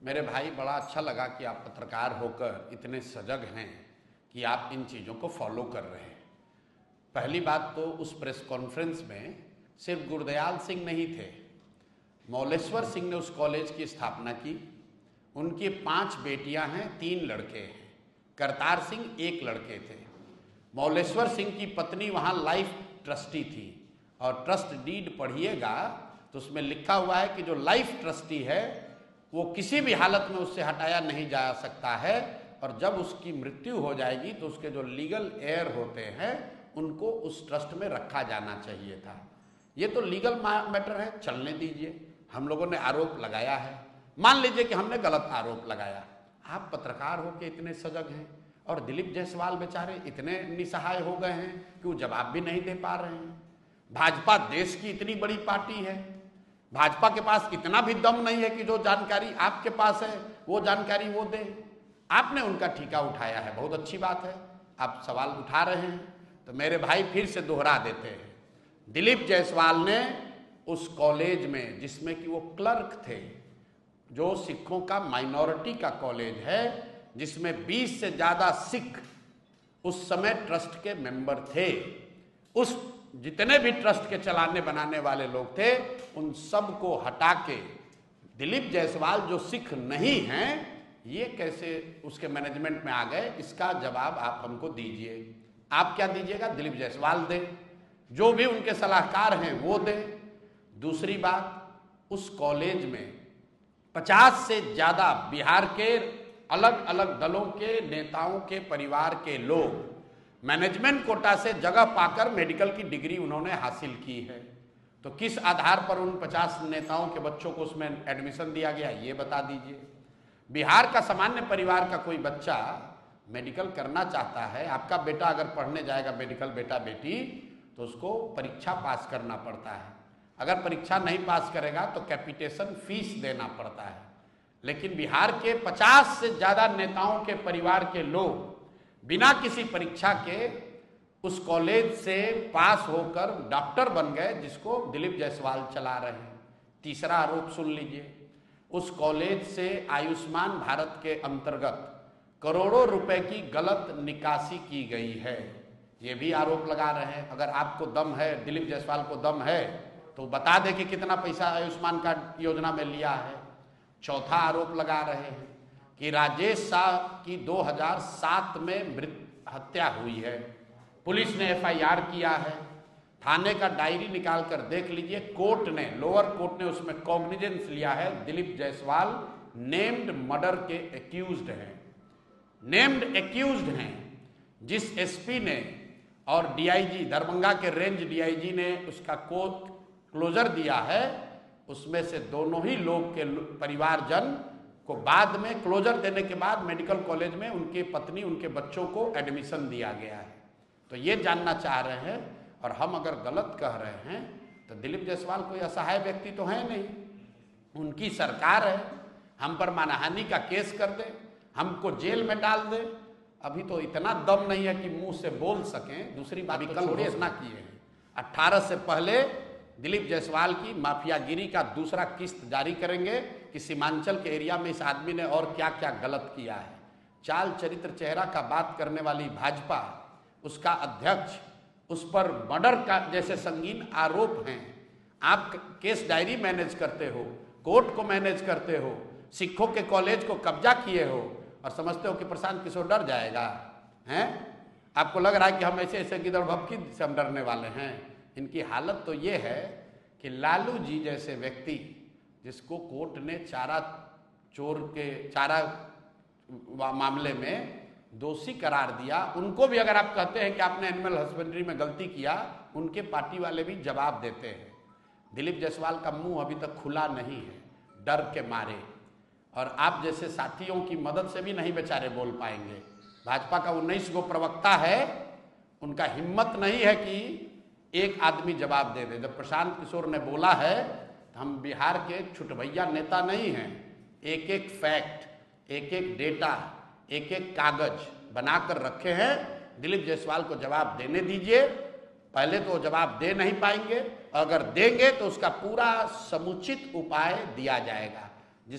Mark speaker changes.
Speaker 1: मेरे भाई, बड़ा अच्छा लगा कि आप पत्रकार होकर इतने सजग हैं कि आप इन चीज़ों को फॉलो कर रहे हैं। पहली बात तो उस प्रेस कॉन्फ्रेंस में सिर्फ गुरदयाल सिंह नहीं थे, मौलेश्वर सिंह ने उस कॉलेज की स्थापना की। उनकी 5 बेटियां हैं, 3 लड़के हैं। करतार सिंह 1 लड़के थे। मौलेश्वर सिंह की पत्नी वहाँ लाइफ ट्रस्टी थी, और ट्रस्ट डीड पढ़िएगा तो उसमें लिखा हुआ है कि जो लाइफ ट्रस्टी है वो किसी भी हालत में उससे हटाया नहीं जा सकता है, और जब उसकी मृत्यु हो जाएगी तो उसके जो लीगल हेयर होते हैं उनको उस ट्रस्ट में रखा जाना चाहिए था। ये तो लीगल मैटर है, चलने दीजिए। हम लोगों ने आरोप लगाया है, मान लीजिए कि हमने गलत आरोप लगाया। आप पत्रकार हो के इतने सजग हैं, और दिलीप जायसवाल बेचारे इतने निसहाय हो गए हैं कि वो जवाब भी नहीं दे पा रहे हैं। भाजपा देश की इतनी बड़ी पार्टी है, भाजपा के पास इतना भी दम नहीं है कि जो जानकारी आपके पास है वो जानकारी वो दे। आपने उनका ठीका उठाया है, बहुत अच्छी बात है, आप सवाल उठा रहे हैं। तो मेरे भाई फिर से दोहरा देते हैं, दिलीप जायसवाल ने उस कॉलेज में, जिसमें कि वो क्लर्क थे, जो सिखों का माइनॉरिटी का कॉलेज है, जिसमें 20 से ज़्यादा सिख उस समय ट्रस्ट के मेंबर थे, उस जितने भी ट्रस्ट के चलाने बनाने वाले लोग थे उन सब को हटा के दिलीप जायसवाल जो सिख नहीं हैं ये कैसे उसके मैनेजमेंट में आ गए, इसका जवाब आप हमको दीजिए। आप क्या दीजिएगा? दिलीप जायसवाल दें, जो भी उनके सलाहकार हैं वो दें। दूसरी बात, उस कॉलेज में 50 से ज़्यादा बिहार के अलग अलग दलों के नेताओं के परिवार के लोग मैनेजमेंट कोटा से जगह पाकर मेडिकल की डिग्री उन्होंने हासिल की है। तो किस आधार पर उन 50 नेताओं के बच्चों को उसमें एडमिशन दिया गया, ये बता दीजिए। बिहार का सामान्य परिवार का कोई बच्चा मेडिकल करना चाहता है, आपका बेटा अगर पढ़ने जाएगा मेडिकल, बेटा बेटी, तो उसको परीक्षा पास करना पड़ता है। अगर परीक्षा नहीं पास करेगा तो कैपिटेशन फीस देना पड़ता है। लेकिन बिहार के 50 से ज़्यादा नेताओं के परिवार के लोग बिना किसी परीक्षा के उस कॉलेज से पास होकर डॉक्टर बन गए, जिसको दिलीप जायसवाल चला रहे हैं। तीसरा आरोप सुन लीजिए, उस कॉलेज से आयुष्मान भारत के अंतर्गत करोड़ों रुपए की गलत निकासी की गई है, ये भी आरोप लगा रहे हैं। अगर आपको दम है, दिलीप जायसवाल को दम है, तो बता दे कि कितना पैसा आयुष्मान कार्ड योजना में लिया है। चौथा आरोप लगा रहे हैं कि राजेश शाह की 2007 में हत्या हुई है, पुलिस ने FIR किया है, थाने का डायरी निकाल कर देख लीजिए, कोर्ट ने, लोअर कोर्ट ने उसमें कॉग्निजेंस लिया है। दिलीप जायसवाल नेम्ड मर्डर के एक्यूज्ड हैं, नेम्ड एक्यूज्ड हैं। जिस SP ने और DIG, दरभंगा के रेंज DIG ने उसका कोर्ट क्लोजर दिया है, उसमें से दोनों ही लोग के परिवारजन को बाद में क्लोजर देने के बाद मेडिकल कॉलेज में उनकी पत्नी, उनके बच्चों को एडमिशन दिया गया है। तो ये जानना चाह रहे हैं, और हम अगर गलत कह रहे हैं तो दिलीप जायसवाल कोई असहाय व्यक्ति तो है नहीं, उनकी सरकार है, हम पर मानहानि का केस कर दे, हमको जेल में डाल दे। अभी तो इतना दम नहीं है कि मुंह से बोल सकें। दूसरी बात, कल घोषणा किए हैं 18 से पहले दिलीप जायसवाल की माफियागिरी का दूसरा किस्त जारी करेंगे कि सीमांचल के एरिया में इस आदमी ने और क्या क्या गलत किया है। चाल चरित्र चेहरा का बात करने वाली भाजपा, उसका अध्यक्ष, उस पर मर्डर का जैसे संगीन आरोप हैं। आप केस डायरी मैनेज करते हो, कोर्ट को मैनेज करते हो, सिखों के कॉलेज को कब्जा किए हो, और समझते हो कि प्रशांत किशोर डर जाएगा? हैं? आपको लग रहा है कि हम ऐसे ऐसे गिदड़ भपकी से हम डरने वाले हैं? इनकी हालत तो ये है कि लालू जी जैसे व्यक्ति, जिसको कोर्ट ने चारा चोर के चारा मामले में दोषी करार दिया, उनको भी अगर आप कहते हैं कि आपने एनिमल हस्बेंड्री में गलती किया, उनके पार्टी वाले भी जवाब देते हैं। दिलीप जायसवाल का मुंह अभी तक खुला नहीं है, डर के मारे, और आप जैसे साथियों की मदद से भी नहीं बेचारे बोल पाएंगे। भाजपा का 19 गो प्रवक्ता है, उनका हिम्मत नहीं है कि एक आदमी जवाब दे दे। जब प्रशांत किशोर ने बोला है तो हम बिहार के छुटभैया नेता नहीं हैं, एक एक फैक्ट, एक एक डेटा, एक एक कागज बनाकर रखे हैं। दिलीप जायसवाल को जवाब देने दीजिए। पहले तो जवाब दे नहीं पाएंगे, अगर देंगे तो उसका पूरा समुचित उपाय दिया जाएगा।